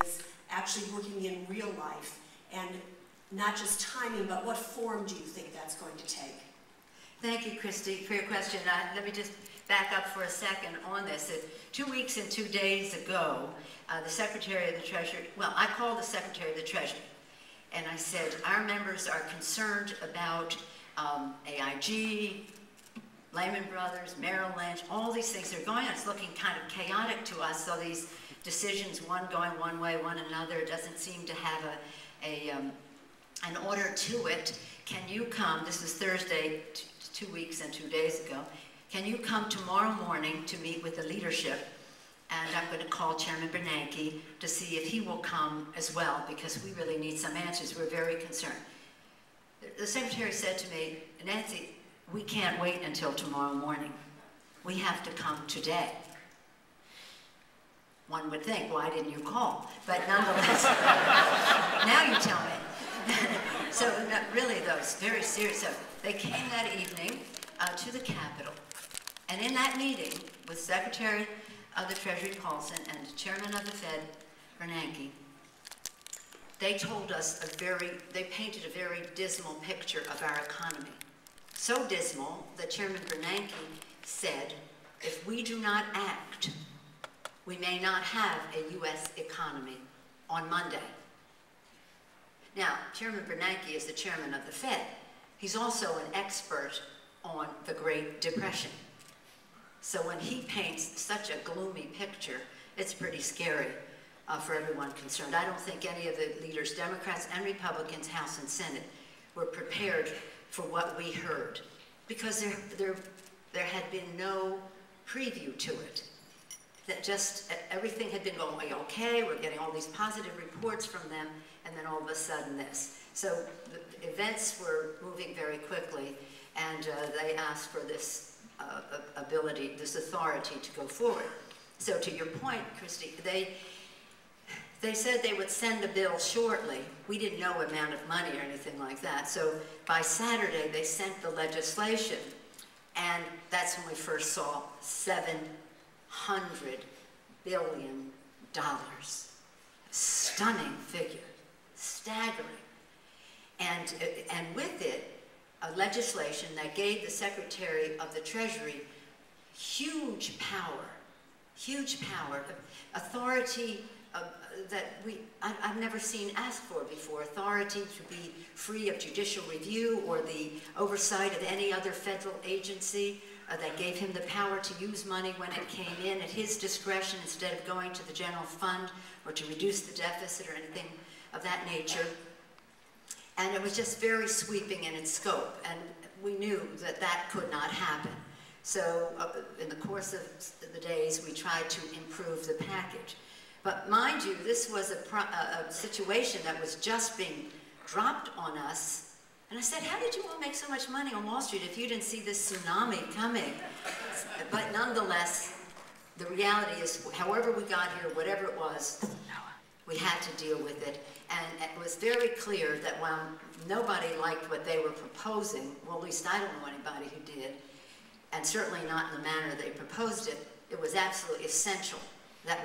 is actually working in real life, and not just timing, but what form do you think that's going to take? Thank you, Christy, for your question. Let me just back up for a second on this. 2 weeks and 2 days ago, the Secretary of the Treasury, well, I called the Secretary of the Treasury, and I said, our members are concerned about AIG, Lehman Brothers, Merrill Lynch, all these things are going on. It's looking kind of chaotic to us, so these decisions, one going one way, one another, doesn't seem to have an order to it. Can you come, this was Thursday, 2 weeks and 2 days ago, can you come tomorrow morning to meet with the leadership? And I'm going to call Chairman Bernanke to see if he will come as well, because we really need some answers. We're very concerned. The Secretary said to me, Nancy, we can't wait until tomorrow morning. We have to come today. One would think, why didn't you call? But nonetheless, now you tell me. So really, though, it's very serious. So they came that evening to the Capitol, and in that meeting with Secretary of the Treasury Paulson and Chairman of the Fed, Bernanke, they told us they painted a very dismal picture of our economy. So dismal that Chairman Bernanke said, if we do not act, we may not have a U.S. economy on Monday. Now, Chairman Bernanke is the chairman of the Fed. He's also an expert on the Great Depression. So when he paints such a gloomy picture, it's pretty scary for everyone concerned. I don't think any of the leaders, Democrats and Republicans, House and Senate, were prepared for what we heard, because there had been no preview to it. That just everything had been going okay, we're getting all these positive reports from them, and then all of a sudden this. So the events were moving very quickly, and they asked for this ability, this authority to go forward. So to your point, Christy, they said they would send a bill shortly. We didn't know amount of money or anything like that. So by Saturday, they sent the legislation, and that's when we first saw $700 billion. Stunning figure, staggering. And with it, a legislation that gave the Secretary of the Treasury huge power, authority that I've never seen asked for before, authority to be free of judicial review or the oversight of any other federal agency, that gave him the power to use money when it came in at his discretion instead of going to the general fund or to reduce the deficit or anything of that nature. And it was just very sweeping in its scope, and we knew that that could not happen. So in the course of the days, we tried to improve the package. But mind you, this was a situation that was just being dropped on us. And I said, how did you all make so much money on Wall Street if you didn't see this tsunami coming? But nonetheless, the reality is, however we got here, whatever it was, we had to deal with it. And it was very clear that while nobody liked what they were proposing, well, at least I don't know anybody who did, and certainly not in the manner they proposed it, it was absolutely essential that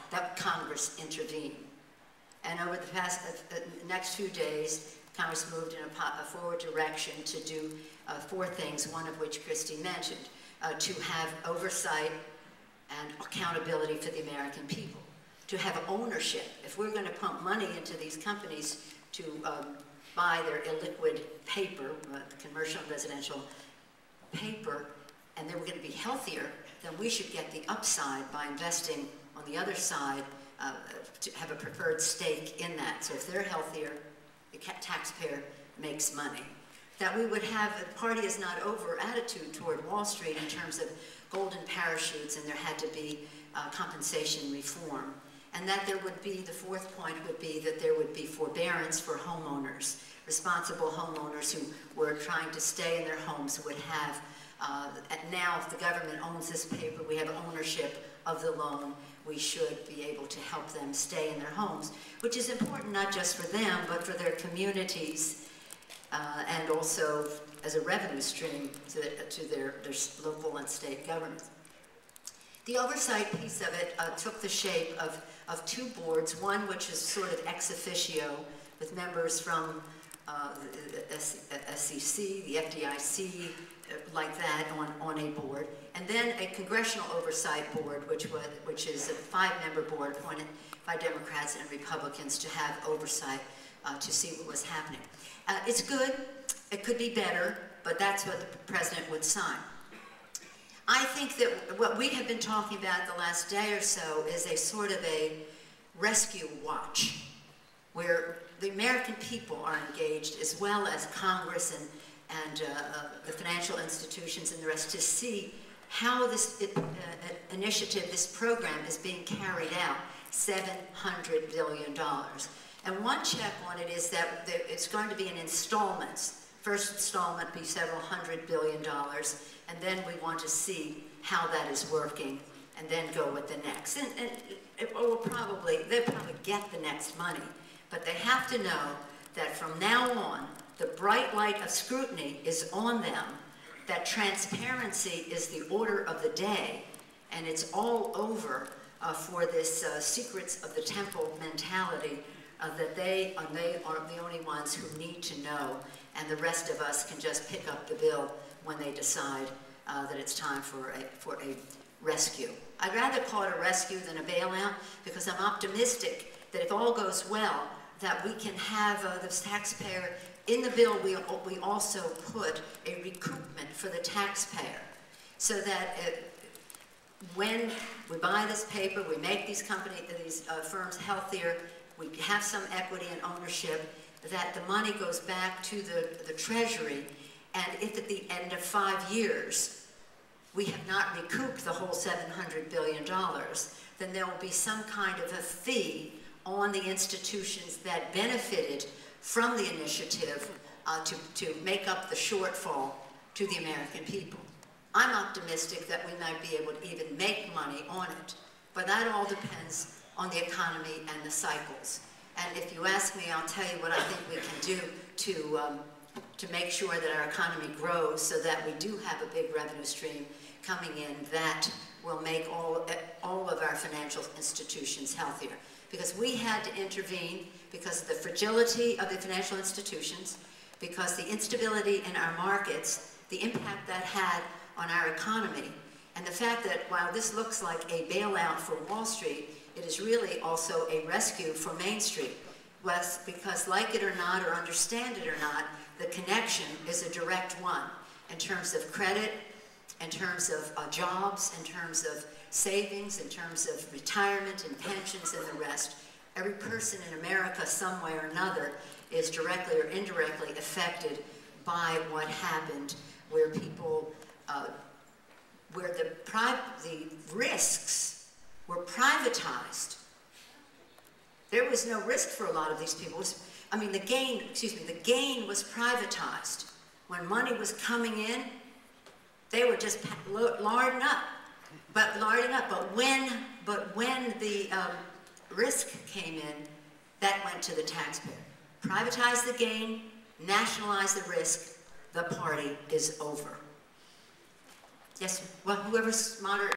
that Congress intervene. And over the next few days, Congress moved in a forward direction to do 4 things, one of which Christy mentioned, to have oversight and accountability for the American people, to have ownership. If we're going to pump money into these companies to buy their illiquid paper, commercial and residential paper, and they were going to be healthier, then we should get the upside by investing on the other side to have a preferred stake in that. So if they're healthier, the taxpayer makes money. That we would have a party is not over attitude toward Wall Street in terms of golden parachutes, and there had to be compensation reform. And that there would be, the 4th point would be that there would be forbearance for homeowners. Responsible homeowners who were trying to stay in their homes would have, now if the government owns this paper, we have ownership of the loan, we should be able to help them stay in their homes, which is important not just for them, but for their communities, and also as a revenue stream to their local and state governments. The oversight piece of it took the shape of of two boards, one which is sort of ex officio with members from the SEC, the FDIC, like that on a board, and then a congressional oversight board, which is a 5-member board appointed by Democrats and Republicans to have oversight to see what was happening. It's good. It could be better, but that's what the president would sign. I think that what we have been talking about the last day or so is a sort of a rescue watch, where the American people are engaged, as well as Congress and the financial institutions and the rest, to see how this initiative, this program, is being carried out. $700 billion. And one check on it is that it's going to be in installments. First installment be several $100 billion, and then we want to see how that is working, and then go with the next. And they'll probably get the next money, but they have to know that from now on, the bright light of scrutiny is on them, that transparency is the order of the day, and it's all over for this secrets of the temple mentality, that they are the only ones who need to know, and the rest of us can just pick up the bill when they decide that it's time for a rescue. I'd rather call it a rescue than a bailout, because I'm optimistic that if all goes well, that we can have the taxpayer. In the bill, we also put a recoupment for the taxpayer, so that when we buy this paper, we make these firms healthier, we have some equity and ownership, that the money goes back to the Treasury, and if at the end of 5 years we have not recouped the whole $700 billion, then there will be some kind of a fee on the institutions that benefited from the initiative to make up the shortfall to the American people. I'm optimistic that we might be able to even make money on it, but that all depends on the economy and the cycles. And if you ask me, I'll tell you what I think we can do to make sure that our economy grows, so that we do have a big revenue stream coming in that will make all of our financial institutions healthier. Because we had to intervene because of the fragility of the financial institutions, because the instability in our markets, the impact that had on our economy, and the fact that while this looks like a bailout for Wall Street, it is really also a rescue for Main Street. Because like it or not, or understand it or not, the connection is a direct one in terms of credit, in terms of jobs, in terms of savings, in terms of retirement and pensions and the rest. Every person in America, some way or another, is directly or indirectly affected by what happened, where people, where the risks were privatized. There was no risk for a lot of these people. I mean, the gain was privatized. When money was coming in, they were just larding up. But when the risk came in, that went to the taxpayer. Privatize the gain, nationalize the risk, the party is over. Yes, well, whoever's smarter.